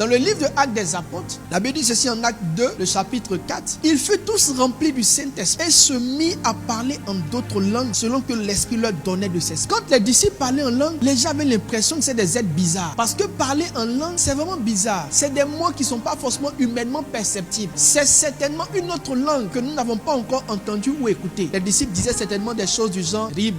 Dans le livre de Actes des Apôtres, la Bible dit ceci en Acte 2, le chapitre 4. Ils furent tous remplis du Saint-Esprit et se mit à parler en d'autres langues selon que l'Esprit leur donnait de s'exprimer. Quand les disciples parlaient en langue, les gens avaient l'impression que c'est des êtres bizarres. Parce que parler en langue, c'est vraiment bizarre. C'est des mots qui ne sont pas forcément humainement perceptibles. C'est certainement une autre langue que nous n'avons pas encore entendue ou écoutée. Les disciples disaient certainement des choses du genre mais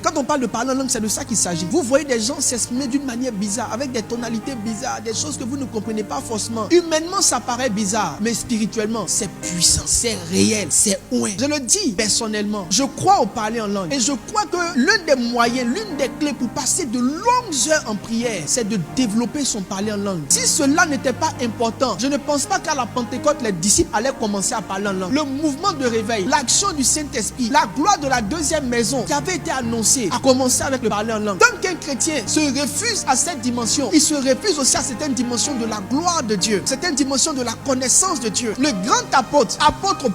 quand on parle de parler en langue, c'est de ça qu'il s'agit. Vous voyez des gens s'exprimer d'une manière bizarre, avec des tonalités bizarres, des choses que vous ne comprenez pas forcément. Humainement, ça paraît bizarre, mais spirituellement, c'est puissant, c'est réel, c'est ouin. Je le dis personnellement, je crois au parler en langue. Et je crois que l'un des moyens, l'une des clés pour passer de longues heures en prière, c'est de développer son parler en langue. Si cela n'était pas important, je ne pense pas qu'à la Pentecôte, les disciples allaient commencer à parler en langue. Le mouvement de réveil, l'action du Saint-Esprit, la gloire de la deuxième maison qui avait été annoncée, a commencé avec le parler en langue. Tant qu'un chrétien se refuse à cette dimension, il se refuse aussi à certaines dimensions de la gloire de Dieu, certaines dimensions de la connaissance de Dieu. Le grand apôtre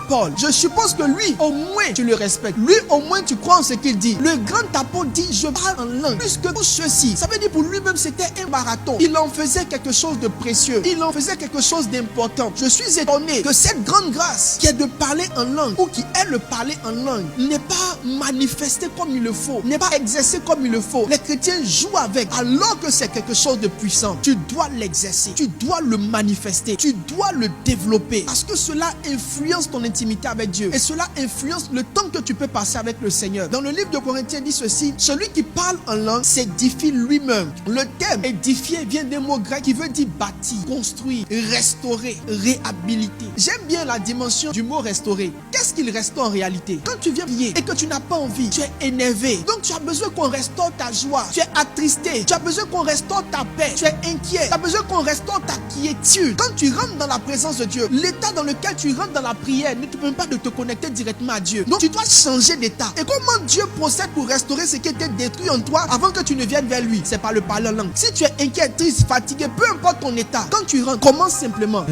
Paul, je suppose que lui, au moins, tu le respectes. Lui, au moins, tu crois en ce qu'il dit. Le grand apôtre dit, je parle en langue. Plus que tout ceci, ça veut dire pour lui-même, c'était un marathon. Il en faisait quelque chose de précieux. Il en faisait quelque chose d'important. Je suis étonné que cette grande grâce qui est de parler en langue, ou qui est le parler en langue, n'est pas manifestée comme il le faut, n'est pas exercée comme il le faut. Les chrétiens jouent avec, alors que c'est quelque chose de puissant. Tu dois l'exercer, tu dois le manifester, tu dois le développer, parce que cela influence ton intimité avec Dieu, et cela influence le temps que tu peux passer avec le Seigneur. Dans le livre de Corinthiens dit ceci: celui qui parle en langue s'édifie lui-même. Le terme édifier vient d'un mot grec qui veut dire bâtir, construire, restaurer, réhabiliter. J'aime bien la dimension du mot restaurer. Qu'est-ce qu'il restaure en réalité? Quand tu viens prier et que tu n'as pas envie, tu es énervé, donc tu as besoin qu'on restaure ta joie. Tu es attristé, tu as besoin qu'on restaure ta paix. Tu es inquiet, tu as besoin qu'on restaure ta quiétude. Quand tu rentres dans la présence de Dieu, l'état dans lequel tu rentres dans la prière ne te permet pas de te connecter directement à Dieu. Donc tu dois changer d'état. Et comment Dieu procède pour restaurer ce qui était détruit en toi avant que tu ne viennes vers lui? C'est par le parler en langue. Si tu es inquiet, triste, fatigué, peu importe ton état, quand tu rentres, commence simplement.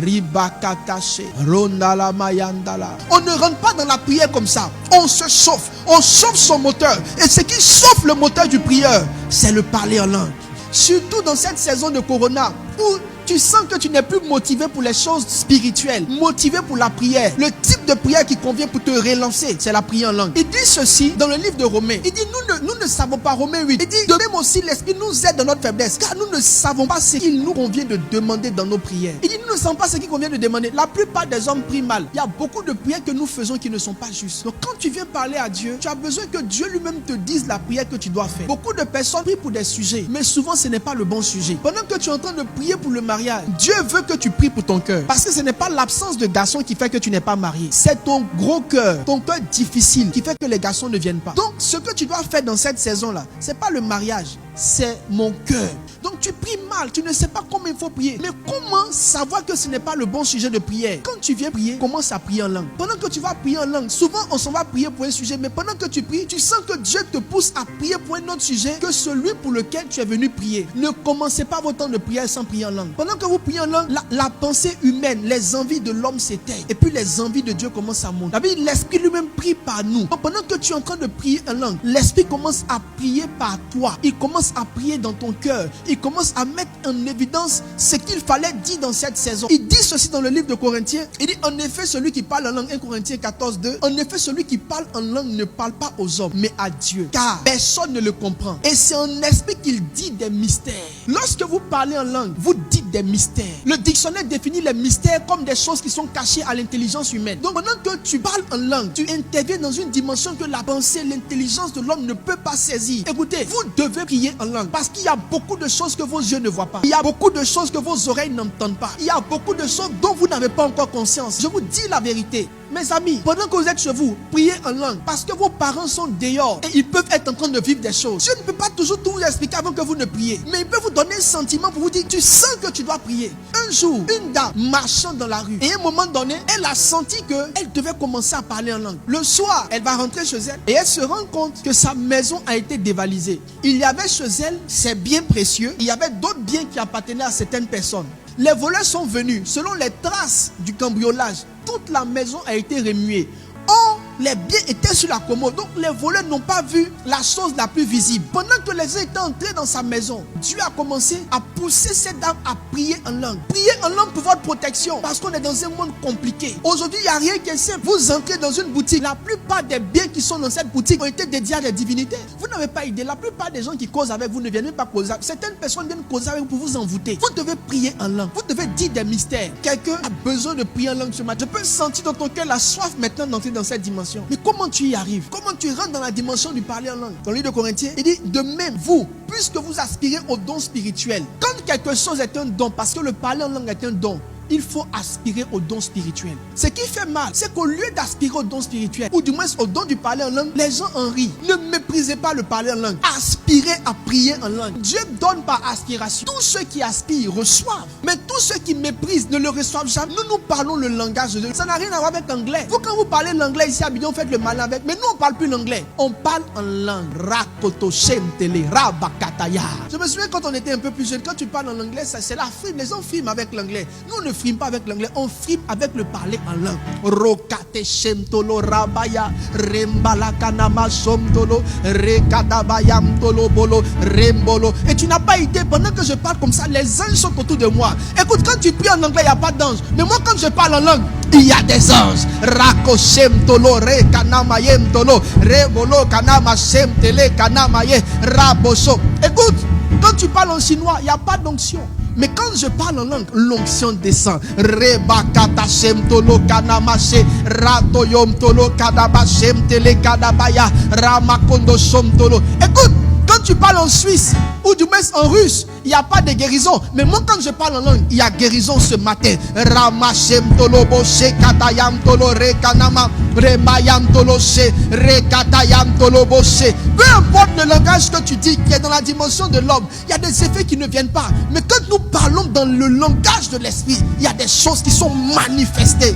On ne rentre pas dans la prière comme ça. On se chauffe, on chauffe son moteur. Et ce qui chauffe le moteur du prieur, c'est le parler en langue. Surtout dans cette saison de Corona, où tu sens que tu n'es plus motivé pour les choses spirituelles, motivé pour la prière. Le type de prière qui convient pour te relancer, c'est la prière en langue. Il dit ceci dans le livre de Romains. Il dit, nous ne savons pas, Romains 8. Il dit, de même aussi l'Esprit nous aide dans notre faiblesse, car nous ne savons pas ce qu'il nous convient de demander dans nos prières. Il dit, nous ne savons pas ce qu'il convient de demander. La plupart des hommes prient mal. Il y a beaucoup de prières que nous faisons qui ne sont pas justes. Donc quand tu viens parler à Dieu, tu as besoin que Dieu lui-même te dise la prière que tu dois faire. Beaucoup de personnes prient pour des sujets, mais souvent ce n'est pas le bon sujet. Pendant que tu es en train de prier pour le mariage, Dieu veut que tu pries pour ton cœur, parce que ce n'est pas l'absence de garçons qui fait que tu n'es pas marié, c'est ton gros cœur, ton cœur difficile qui fait que les garçons ne viennent pas. Donc ce que tu dois faire dans cette saison là, c'est pas le mariage, c'est mon cœur. Donc tu pries mal, tu ne sais pas comment il faut prier. Mais comment savoir que ce n'est pas le bon sujet de prière? Quand tu viens prier, commence à prier en langue. Pendant que tu vas prier en langue, souvent on s'en va prier pour un sujet, mais pendant que tu pries, tu sens que Dieu te pousse à prier pour un autre sujet que celui pour lequel tu es venu prier. Ne commencez pas votre temps de prière sans prier en langue. Pendant que vous priez en langue, la pensée humaine, les envies de l'homme s'éteignent, et puis les envies de Dieu commencent à monter. La Bible dit, l'Esprit lui-même prie par nous. Donc pendant que tu es en train de prier en langue, l'Esprit commence à prier par toi. Il commence à prier dans ton cœur. Il commence à mettre en évidence ce qu'il fallait dire dans cette saison. Il dit ceci dans le livre de Corinthiens. Il dit, en effet, celui qui parle en langue, 1 Corinthiens 14, 2, en effet, celui qui parle en langue ne parle pas aux hommes, mais à Dieu, car personne ne le comprend. Et c'est en esprit qu'il dit des mystères. Lorsque vous parlez en langue, vous dites des mystères. Le dictionnaire définit les mystères comme des choses qui sont cachées à l'intelligence humaine. Donc pendant que tu parles en langue, tu interviens dans une dimension que la pensée, l'intelligence de l'homme ne peut pas saisir. Écoutez, vous devez prier en langue, parce qu'il y a beaucoup de choses que vos yeux ne voient pas. Il y a beaucoup de choses que vos oreilles n'entendent pas. Il y a beaucoup de choses dont vous n'avez pas encore conscience. Je vous dis la vérité. Mes amis, pendant que vous êtes chez vous, priez en langue, parce que vos parents sont dehors et ils peuvent être en train de vivre des choses. Je ne peux pas toujours tout vous expliquer avant que vous ne priez, mais il peut vous donner un sentiment pour vous dire, tu sens que tu dois prier. Un jour, une dame marchant dans la rue, et à un moment donné, elle a senti qu'elle devait commencer à parler en langue. Le soir, elle va rentrer chez elle et elle se rend compte que sa maison a été dévalisée. Il y avait chez elle ses biens précieux, il y avait d'autres biens qui appartenaient à certaines personnes. Les voleurs sont venus, selon les traces du cambriolage, toute la maison a été remuée. Or, Les biens étaient sur la commode. Donc les voleurs n'ont pas vu la chose la plus visible. Pendant que les gens étaient entrés dans sa maison, Dieu a commencé à pousser cette dame à prier en langue. Prier en langue pour votre protection. Parce qu'on est dans un monde compliqué. Aujourd'hui, il n'y a rien qui est simple. Vous entrez dans une boutique. La plupart des biens qui sont dans cette boutique ont été dédiés à des divinités. Vous n'avez pas idée. La plupart des gens qui causent avec vous ne viennent même pas causer. Certaines personnes viennent causer avec vous pour vous envoûter. Vous devez prier en langue. Vous devez dire des mystères. Quelqu'un a besoin de prier en langue ce matin. Je peux sentir dans ton cœur la soif maintenant d'entrer dans cette dimension. Mais comment tu y arrives? Comment tu rentres dans la dimension du parler en langue? Dans le livre de Corinthiens, il dit de même, vous, puisque vous aspirez au don spirituel, quand quelque chose est un don, parce que le parler en langue est un don, il faut aspirer au don spirituel. Ce qui fait mal, c'est qu'au lieu d'aspirer au don spirituel, ou du moins au don du parler en langue, les gens en rient. Ne méprisez pas le parler en langue. Aspirez à prier en langue. Dieu donne par aspiration. Tous ceux qui aspirent reçoivent. Mais tous ceux qui méprisent ne le reçoivent jamais. Nous parlons le langage de Dieu. Ça n'a rien à voir avec l'anglais. Vous, quand vous parlez l'anglais ici à Abidjan, vous faites le malin avec. Mais nous, on ne parle plus l'anglais. On parle en langue. Rakoto shemtele rabakataya. Je me souviens quand on était un peu plus jeune, quand tu parles en anglais, c'est la frime. Les gens friment avec l'anglais. Nous, on ne frime pas avec l'anglais, on frime avec le parler en langue. Rokate shemtolo rabaya, rembala kanama somtolo, rekadabayam tolo bolo, rembolo. Et tu n'as pas idée, pendant que je parle comme ça, les anges sont autour de moi. Écoute, quand tu pries en anglais, il n'y a pas d'ange. Mais moi, quand je parle en langue, il y a des anges. Rako shemtolo, rekanamayem tolo, rebolo kanama semtele kanamaye, raboso. Écoute, quand tu parles en chinois, il n'y a pas d'onction. Mais quand je parle en langue, l'onction descend. Rebakata semtolo kanamase, ratoyom tolo kadabasem tele kadabaya, ramakondo somtolo. Écoute, quand tu parles en Suisse, ou du moins en russe, il n'y a pas de guérison. Mais moi, quand je parle en langue, il y a guérison ce matin. Ramasem tolo bose, katayam tolo rekanama, remayam tolo se, rekatayam tolo bose. Peu importe le langage que tu dis qui est dans la dimension de l'homme, il y a des effets qui ne viennent pas. Mais quand nous parlons dans le langage de l'esprit, il y a des choses qui sont manifestées.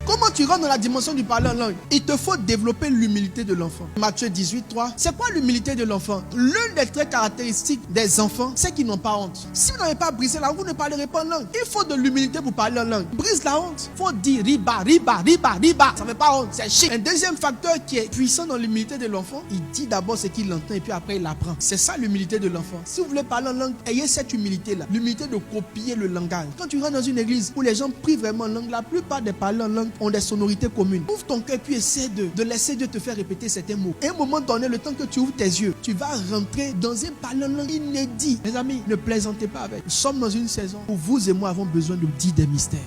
Comment tu rentres dans la dimension du parler en langue? Il te faut développer l'humilité de l'enfant. Matthieu 18, 3. C'est quoi l'humilité de l'enfant? L'une des traits caractéristiques des enfants, c'est qu'ils n'ont pas honte. Si vous n'avez pas brisé la honte, vous ne parlerez pas en langue. Il faut de l'humilité pour parler en langue. Brise la honte. Il faut dire riba, riba, riba, riba. Ça ne fait pas honte, c'est chic. Un deuxième facteur qui est puissant dans l'humilité de l'enfant, il dit d'abord ce qu'il entend et puis après il apprend. C'est ça l'humilité de l'enfant. Si vous voulez parler en langue, ayez cette humilité-là. L'humilité de copier le langage. Quand tu rentres dans une église où les gens prient vraiment en langue, la plupart des parleurs en langue ont des sonorités communes. Ouvre ton cœur puis essaie de laisser Dieu te faire répéter certains mots. Et à un moment donné, le temps que tu ouvres tes yeux, tu vas rentrer dans un parler en langue inédit. Mes amis, ne plaisantez pas avec. Nous sommes dans une saison où vous et moi avons besoin de dire des mystères.